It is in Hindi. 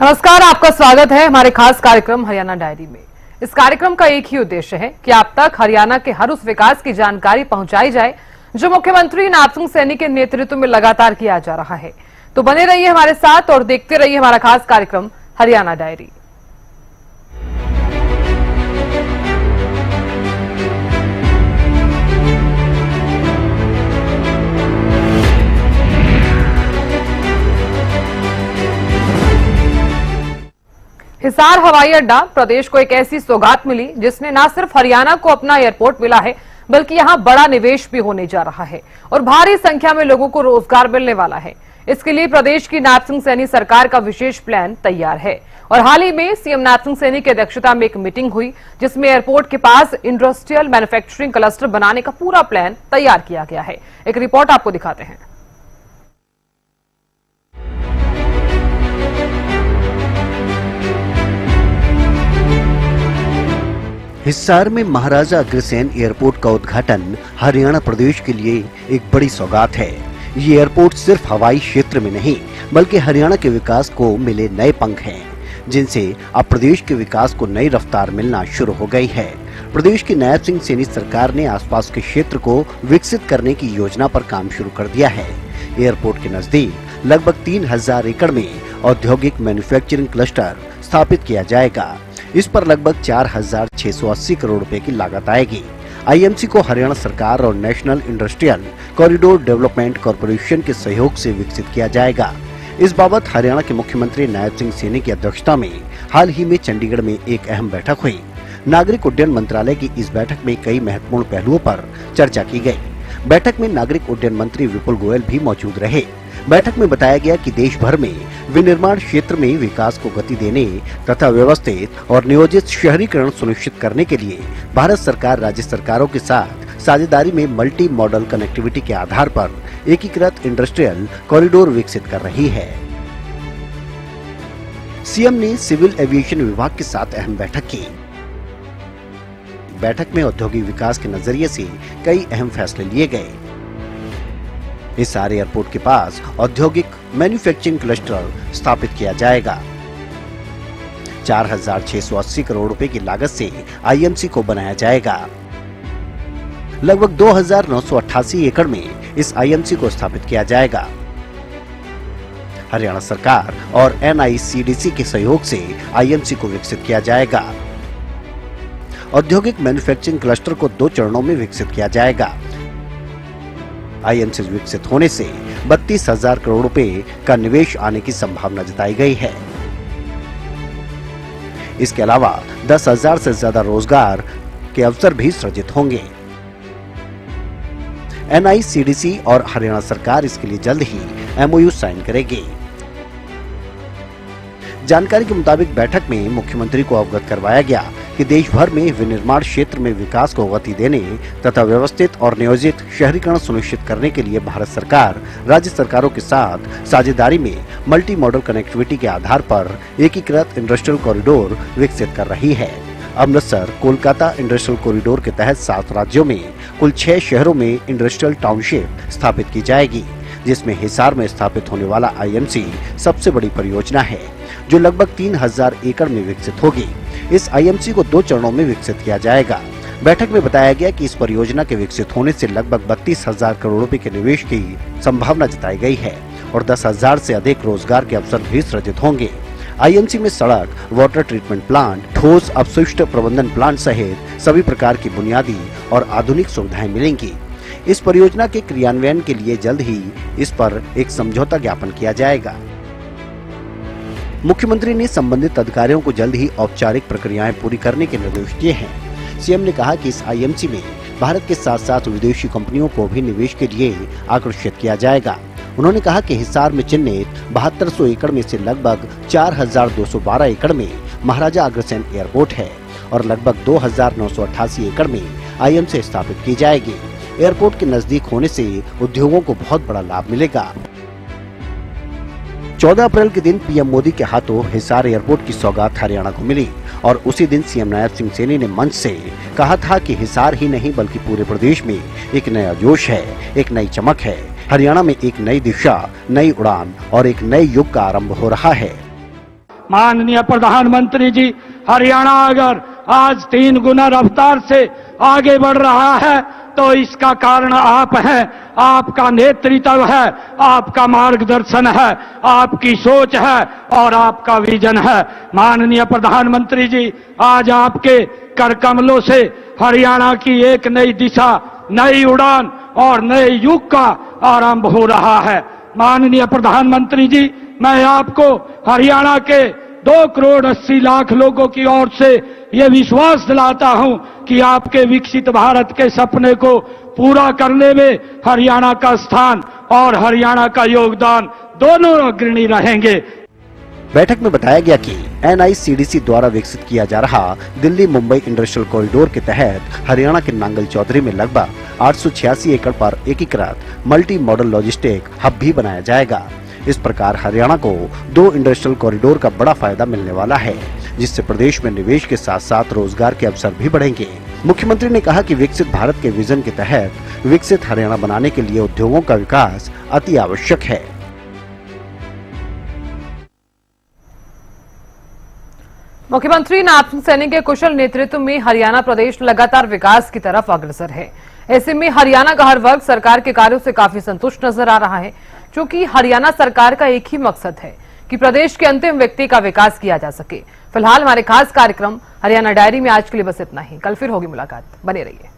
नमस्कार, आपका स्वागत है हमारे खास कार्यक्रम हरियाणा डायरी में। इस कार्यक्रम का एक ही उद्देश्य है कि आप तक हरियाणा के हर उस विकास की जानकारी पहुंचाई जाए जो मुख्यमंत्री नापसिंह सैनी के नेतृत्व में लगातार किया जा रहा है। तो बने रहिए हमारे साथ और देखते रहिए हमारा खास कार्यक्रम हरियाणा डायरी। हिसार हवाई अड्डा प्रदेश को एक ऐसी सौगात मिली जिसने न सिर्फ हरियाणा को अपना एयरपोर्ट मिला है बल्कि यहां बड़ा निवेश भी होने जा रहा है और भारी संख्या में लोगों को रोजगार मिलने वाला है। इसके लिए प्रदेश की नापसिंह सैनी सरकार का विशेष प्लान तैयार है और हाल ही में सीएम नापसिंह सैनी की अध्यक्षता में एक मीटिंग हुई जिसमें एयरपोर्ट के पास इंडस्ट्रियल मैन्युफैक्चरिंग क्लस्टर बनाने का पूरा प्लान तैयार किया गया है। एक रिपोर्ट आपको दिखाते हैं। हिसार में महाराजा अग्रसेन एयरपोर्ट का उद्घाटन हरियाणा प्रदेश के लिए एक बड़ी सौगात है। ये एयरपोर्ट सिर्फ हवाई क्षेत्र में नहीं बल्कि हरियाणा के विकास को मिले नए पंख हैं, जिनसे अब प्रदेश के विकास को नई रफ्तार मिलना शुरू हो गई है। प्रदेश की नापसिंह सैनी सरकार ने आसपास के क्षेत्र को विकसित करने की योजना पर काम शुरू कर दिया है। एयरपोर्ट के नजदीक लगभग 3000 एकड़ में औद्योगिक मैन्युफैक्चरिंग क्लस्टर स्थापित किया जाएगा। इस पर लगभग 4680 करोड़ रुपए की लागत आएगी। आईएमसी को हरियाणा सरकार और national industrial corridor development corporation के सहयोग से विकसित किया जाएगा। इस बाबत हरियाणा के मुख्यमंत्री नापसिंह सैनी की अध्यक्षता में हाल ही में चंडीगढ़ में एक अहम बैठक हुई। नागरिक उड्डयन मंत्रालय की इस बैठक में कई महत्वपूर्ण पहलुओं पर चर्चा की गई। बैठक में नागरिक उड्डयन मंत्री विपुल गोयल भी मौजूद रहे। बैठक में बताया गया कि देश भर में विनिर्माण क्षेत्र में विकास को गति देने तथा व्यवस्थित और नियोजित शहरीकरण सुनिश्चित करने के लिए भारत सरकार राज्य सरकारों के साथ साझेदारी में मल्टी मॉडल कनेक्टिविटी के आधार पर एकीकृत इंडस्ट्रियल कॉरिडोर विकसित कर रही है। सीएम ने सिविल एविएशन विभाग के साथ अहम बैठक की। बैठक में औद्योगिक विकास के नजरिए से कई अहम फैसले लिए गए। हिसार एयरपोर्ट के पास औद्योगिक मैन्युफैक्चरिंग क्लस्टर स्थापित किया जाएगा। 4680 करोड़ रुपए की लागत से आईएमसी को बनाया जाएगा। लगभग 2988 एकड़ में इस आईएमसी को स्थापित किया जाएगा। हरियाणा सरकार और एनआईसीडीसी के सहयोग से आईएमसी को विकसित किया जाएगा। औद्योगिक मैन्युफैक्चरिंग क्लस्टर को 2 चरणों में विकसित किया जाएगा। आईएमसी विकसित होने से 32,000 करोड़ रुपए का निवेश आने की संभावना जताई गई है। इसके अलावा 10,000 से ज्यादा रोजगार के अवसर भी सृजित होंगे। एनआईसीडीसी और हरियाणा सरकार इसके लिए जल्द ही एमओयू साइन करेगी। जानकारी के मुताबिक बैठक में मुख्यमंत्री को अवगत करवाया गया कि देश भर में विनिर्माण क्षेत्र में विकास को गति देने तथा व्यवस्थित और नियोजित शहरीकरण सुनिश्चित करने के लिए भारत सरकार राज्य सरकारों के साथ साझेदारी में मल्टी मॉडल कनेक्टिविटी के आधार पर एकीकृत इंडस्ट्रियल कॉरिडोर विकसित कर रही है। अमृतसर कोलकाता इंडस्ट्रियल कॉरिडोर के तहत 7 राज्यों में कुल 6 शहरों में इंडस्ट्रियल टाउनशिप स्थापित की जाएगी, जिसमें हिसार में स्थापित होने वाला आईएमसी सबसे बड़ी परियोजना है जो लगभग 3000 एकड़ में विकसित होगी। इस आईएमसी को 2 चरणों में विकसित किया जाएगा। बैठक में बताया गया कि इस परियोजना के विकसित होने से लगभग 32,000 करोड़ रुपए के निवेश की संभावना जताई गई है और 10,000 से अधिक रोजगार के अवसर भी सृजित होंगे। आईएमसी में सड़क, वाटर ट्रीटमेंट प्लांट, ठोस अपशिष्ट प्रबंधन प्लांट सहित सभी प्रकार की बुनियादी और आधुनिक सुविधाएं मिलेंगी। इस परियोजना के क्रियान्वयन के लिए जल्द ही इस पर एक समझौता ज्ञापन किया जाएगा। मुख्यमंत्री ने संबंधित अधिकारियों को जल्द ही औपचारिक प्रक्रियाएं पूरी करने के निर्देश दिए हैं। सीएम ने कहा कि इस आईएमसी में भारत के साथ साथ विदेशी कंपनियों को भी निवेश के लिए आकर्षित किया जाएगा। उन्होंने कहा कि हिसार में चिन्हित 7200 एकड़ में से लगभग 4212 एकड़ में महाराजा अग्रसेन एयरपोर्ट है और लगभग 2988 एकड़ में आईएमसी स्थापित की जाएगी। एयरपोर्ट के नजदीक होने से उद्योगों को बहुत बड़ा लाभ मिलेगा। 14 अप्रैल के दिन पीएम मोदी के हाथों हिसार एयरपोर्ट की सौगात हरियाणा को मिली और उसी दिन सीएम नापसिंह सैनी ने मंच से कहा था कि हिसार ही नहीं बल्कि पूरे प्रदेश में एक नया जोश है, एक नई चमक है। हरियाणा में एक नई दिशा, नई उड़ान और एक नए युग का आरंभ हो रहा है। माननीय प्रधानमंत्री जी, हरियाणा अगर आज 3 गुना रफ्तार से आगे बढ़ रहा है तो इसका कारण आप हैं, आपका नेतृत्व है, आपका मार्गदर्शन है, आपकी सोच है और आपका विजन है। माननीय प्रधानमंत्री जी, आज आपके कर कमलों से हरियाणा की एक नई दिशा, नई उड़ान और नए युग का आरंभ हो रहा है। माननीय प्रधानमंत्री जी, मैं आपको हरियाणा के 2 करोड़ 80 लाख लोगों की ओर से ये विश्वास दिलाता हूं कि आपके विकसित भारत के सपने को पूरा करने में हरियाणा का स्थान और हरियाणा का योगदान दोनों अग्रणी रहेंगे। बैठक में बताया गया कि NICDC द्वारा विकसित किया जा रहा दिल्ली मुंबई इंडस्ट्रियल कॉरिडोर के तहत हरियाणा के नांगल चौधरी में लगभग 886 एकड़ पर एकीकृत मल्टी मॉडल लॉजिस्टिक हब भी बनाया जाएगा। इस प्रकार हरियाणा को 2 इंडस्ट्रियल कॉरिडोर का बड़ा फायदा मिलने वाला है, जिससे प्रदेश में निवेश के साथ साथ रोजगार के अवसर भी बढ़ेंगे। मुख्यमंत्री ने कहा कि विकसित भारत के विजन के तहत विकसित हरियाणा बनाने के लिए उद्योगों का विकास अति आवश्यक है। मुख्यमंत्री नायब सिंह सैनी के कुशल नेतृत्व में हरियाणा प्रदेश लगातार विकास की तरफ अग्रसर है। ऐसे में हरियाणा का हर वर्ग सरकार के कार्यों से काफी संतुष्ट नजर आ रहा है, क्योंकि हरियाणा सरकार का एक ही मकसद है कि प्रदेश के अंतिम व्यक्ति का विकास किया जा सके। फिलहाल हमारे खास कार्यक्रम हरियाणा डायरी में आज के लिए बस इतना ही। कल फिर होगी मुलाकात, बने रहिए।